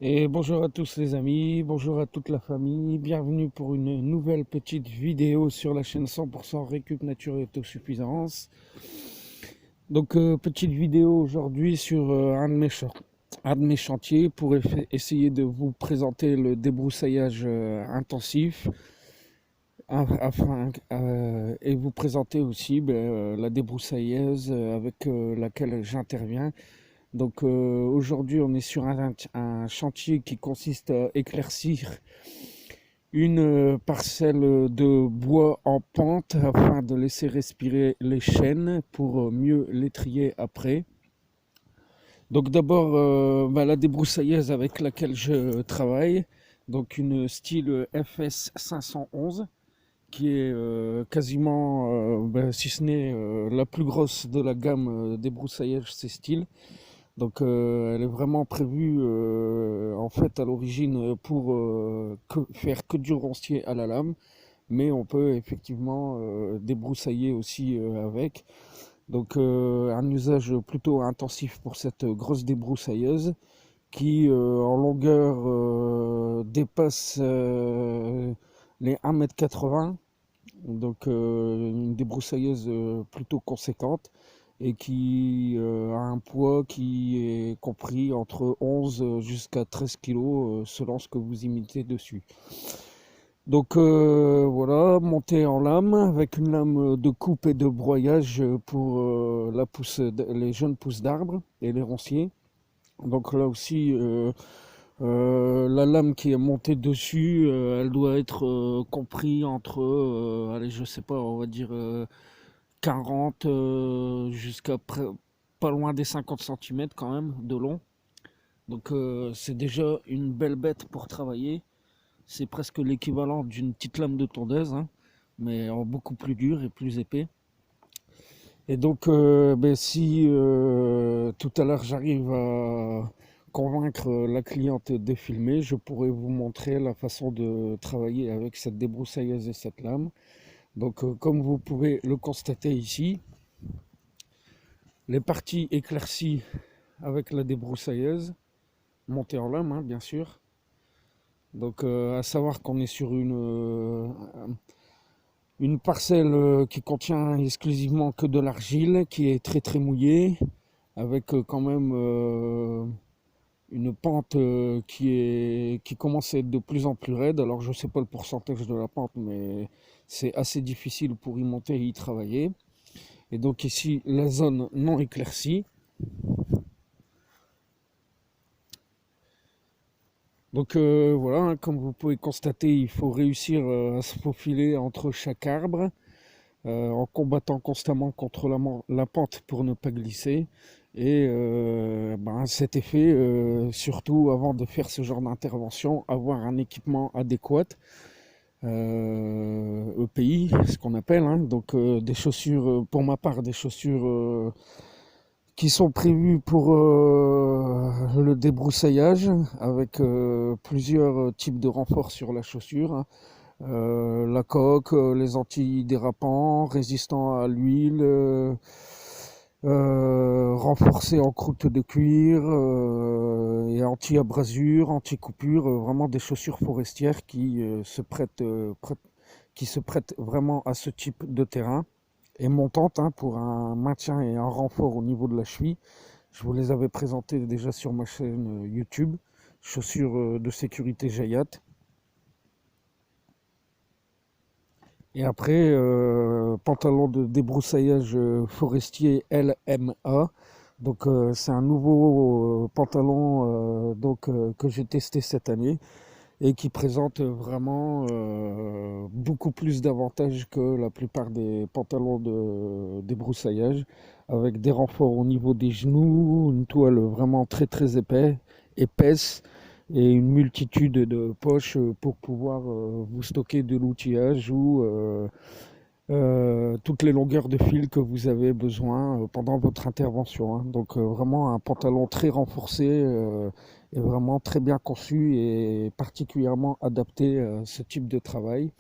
Et bonjour à tous les amis, bonjour à toute la famille, bienvenue pour une nouvelle petite vidéo sur la chaîne 100% Récup Nature et Autosuffisance. Donc petite vidéo aujourd'hui sur un de mes chantiers pour essayer de vous présenter le débroussaillage intensif et vous présenter aussi la débroussailleuse avec laquelle j'interviens. Donc aujourd'hui, on est sur un chantier qui consiste à éclaircir une parcelle de bois en pente afin de laisser respirer les chênes pour mieux les trier après. Donc d'abord, la débroussailleuse avec laquelle je travaille, donc une style FS 511 qui est quasiment, si ce n'est la plus grosse de la gamme des broussailles ces styles. Donc elle est vraiment prévue en fait à l'origine pour faire que du roncier à la lame, mais on peut effectivement débroussailler aussi avec. Donc un usage plutôt intensif pour cette grosse débroussailleuse qui en longueur dépasse les 1,80 m. Donc une débroussailleuse plutôt conséquente et qui a un poids qui est compris entre 11 jusqu'à 13 kg selon ce que vous y mettez dessus. Donc voilà, monté en lame avec une lame de coupe et de broyage pour les jeunes pousses d'arbres et les ronciers. Donc là aussi, la lame qui est montée dessus, elle doit être compris entre, allez, je sais pas, on va dire 40 jusqu'à pas loin des 50 centimètres quand même de long. Donc c'est déjà une belle bête pour travailler. C'est presque l'équivalent d'une petite lame de tondeuse, hein, mais en beaucoup plus dur et plus épais. Et donc si tout à l'heure j'arrive à convaincre la cliente de filmer, je pourrais vous montrer la façon de travailler avec cette débroussailleuse et cette lame. Donc comme vous pouvez le constater ici, les parties éclaircies avec la débroussailleuse, montée en lame, hein, bien sûr. Donc, à savoir qu'on est sur une parcelle qui contient exclusivement que de l'argile, qui est très très mouillée, avec quand même une pente qui commence à être de plus en plus raide. Alors, je ne sais pas le pourcentage de la pente, mais c'est assez difficile pour y monter et y travailler. Et donc ici, la zone non éclaircie. Donc voilà, hein, comme vous pouvez constater, il faut réussir à se faufiler entre chaque arbre en combattant constamment contre la pente pour ne pas glisser. Et cet effet, surtout avant de faire ce genre d'intervention, avoir un équipement adéquat, EPI, ce qu'on appelle, hein, donc des chaussures, pour ma part, des chaussures qui sont prévues pour le débroussaillage avec plusieurs types de renforts sur la chaussure, hein. La coque, les antidérapants, résistants à l'huile, renforcés en croûte de cuir et anti-abrasure, anti-coupure, vraiment des chaussures forestières qui se prêtent vraiment à ce type de terrain et montantes, hein, pour un maintien et un renfort au niveau de la cheville. Je vous les avais présentées déjà sur ma chaîne YouTube, chaussures de sécurité Jayat. Et après, pantalon de débroussaillage forestier LMA. Donc c'est un nouveau pantalon que j'ai testé cette année et qui présente vraiment beaucoup plus d'avantages que la plupart des pantalons de débroussaillage, avec des renforts au niveau des genoux, une toile vraiment très très épaisse, et une multitude de poches pour pouvoir vous stocker de l'outillage ou toutes les longueurs de fil que vous avez besoin pendant votre intervention, hein. Donc vraiment un pantalon très renforcé et vraiment très bien conçu et particulièrement adapté à ce type de travail.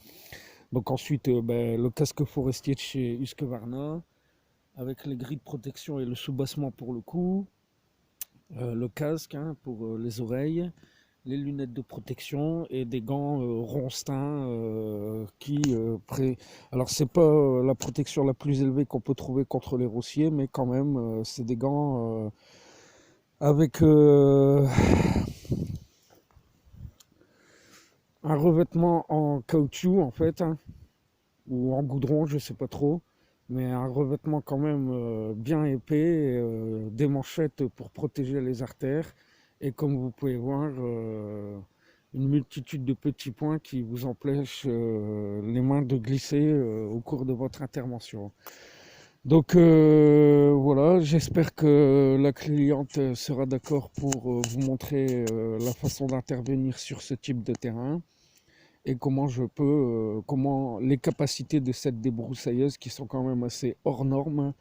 Donc ensuite le casque forestier de chez Husqvarna avec les grilles de protection et le soubassement pour le cou, le casque, hein, pour les oreilles, les lunettes de protection et des gants Ronstein alors c'est pas la protection la plus élevée qu'on peut trouver contre les roussiers, mais quand même c'est des gants avec un revêtement en caoutchouc en fait, hein, ou en goudron, je sais pas trop, mais un revêtement quand même bien épais, des manchettes pour protéger les artères, et comme vous pouvez voir, une multitude de petits points qui vous empêchent les mains de glisser au cours de votre intervention. Donc voilà, j'espère que la cliente sera d'accord pour vous montrer la façon d'intervenir sur ce type de terrain et comment les capacités de cette débroussailleuse qui sont quand même assez hors normes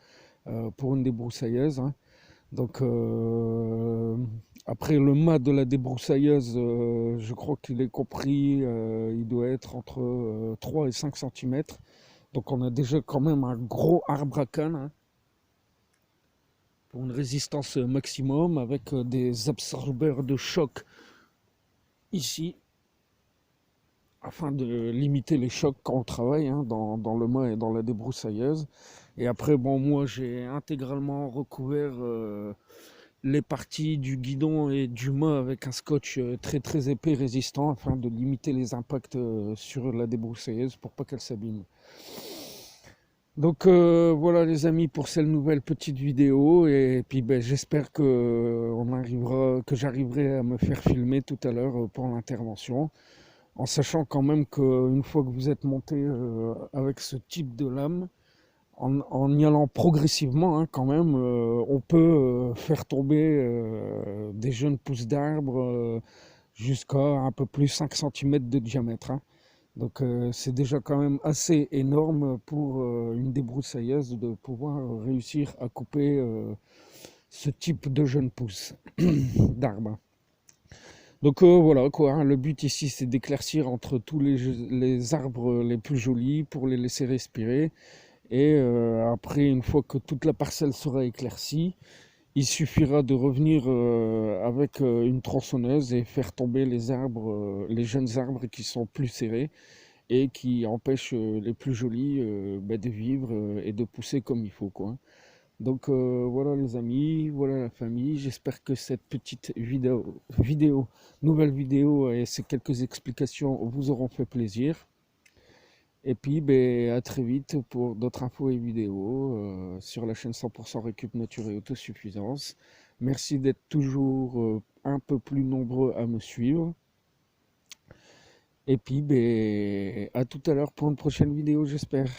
pour une débroussailleuse, hein. Donc après le mât de la débroussailleuse, je crois qu'il est compris, il doit être entre 3 et 5 centimètres. Donc on a déjà quand même un gros arbre à canne, hein, pour une résistance maximum avec des absorbeurs de choc ici, afin de limiter les chocs quand on travaille, hein, dans le mât et dans la débroussailleuse. Et après, bon, moi j'ai intégralement recouvert les parties du guidon et du mât avec un scotch très très épais résistant afin de limiter les impacts sur la débroussailleuse pour pas qu'elle s'abîme. Donc voilà les amis pour cette nouvelle petite vidéo, et puis ben, j'espère que j'arriverai à me faire filmer tout à l'heure pour l'intervention, en sachant quand même qu'une fois que vous êtes monté avec ce type de lame, en y allant progressivement, hein, quand même, on peut faire tomber des jeunes pousses d'arbres jusqu'à un peu plus 5 cm de diamètre, hein. Donc c'est déjà quand même assez énorme pour une débroussailleuse de pouvoir réussir à couper ce type de jeunes pousses d'arbres. Donc voilà quoi, hein, le but ici c'est d'éclaircir entre tous les arbres les plus jolis pour les laisser respirer. Et après, une fois que toute la parcelle sera éclaircie, il suffira de revenir avec une tronçonneuse et faire tomber les arbres, les jeunes arbres qui sont plus serrés et qui empêchent les plus jolis de vivre et de pousser comme il faut, quoi. Donc voilà les amis, voilà la famille. J'espère que cette petite nouvelle vidéo et ces quelques explications vous auront fait plaisir. Et puis, ben, à très vite pour d'autres infos et vidéos sur la chaîne 100% Récup Nature et Autosuffisance. Merci d'être toujours un peu plus nombreux à me suivre. Et puis, ben, à tout à l'heure pour une prochaine vidéo, j'espère.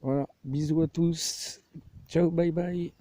Voilà, bisous à tous. Ciao, bye bye.